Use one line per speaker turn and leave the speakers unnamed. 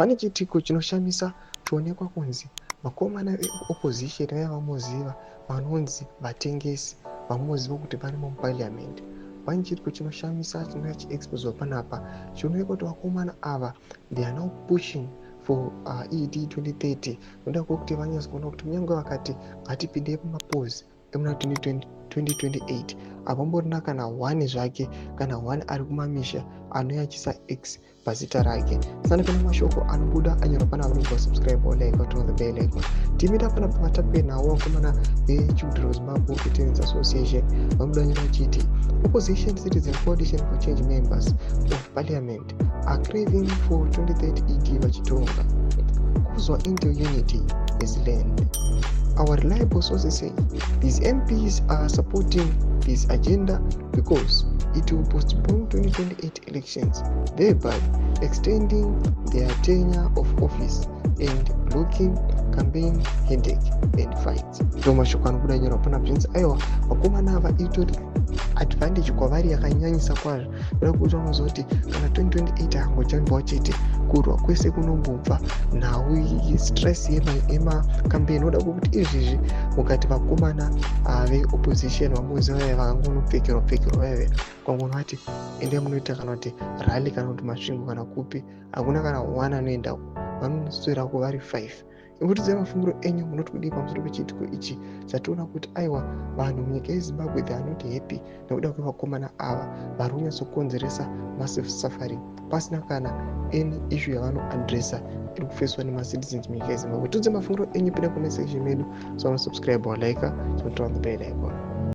Pane chitiko chinoshamisa choonekwa kunzi vakomana veopposition vaiva muziva vanonzi vatengesi vamuziva kuti varimo muparliament. Pane chitiko chinoshamisa chinenge chiexposwa panapa chinoita kuti vakomana ava they are now pushing for ED 2030 noda kuti vanyatsokuona kuti kunyange vakati ngatipindei pamapozi emuna 2028 hapamborina kana 1 zvake kana 1 ari kumamisha anoyachisa x pazita rake. Sana kana mashoko anobuda anyorwa pana vanogwa subscribe or like or the bell icon. Timida pana patape nawo vakomana veChildren's Zimbabwe Veterans Association vanobuda nyora chiti opposition citizen coalition for change members of parliament are craving for 2030 ED vachitonga kuzwa Intel unity is land. Our reliable sources say these MPs are supporting this agenda because it will postpone 2028 elections, thereby extending their tenure of office and blocking campaign headache and fights. Mashoko anobuda nyora pana Prince aiwa vakomana ava itori advantage kwavari yakanyanyisa kwazvo. Kuda kuti vanozoti kana 2028 hangojambwa chete kurwa kwese kunombobva nhau stress yemacampaign. Noda kuti izvizvi mukati vakomana veopposition vamuziva vaiva vakangonopfekerwa vaive kwangonoti ende munoita kana kuti rally kana kuti masvingo kana kupi hakuna kana 1 anoenda vanoswera kuvari 5. Ingutidzai mafungiro enyu munoti kudii pamusoro pechitiko ichi chationa kuti aiwa vanhu munyika yeZimbabwe they are not happy nekuda kwevakomana ava vari kunyatsokonzeresa massive suffering pasina kana any issue yavanoadressa iri kufeswa nemacitizens munyika yeZimbabwe. Tiudze mafungiro enyu pinda comment section medu, so subscribe or like, turn on the bell icon.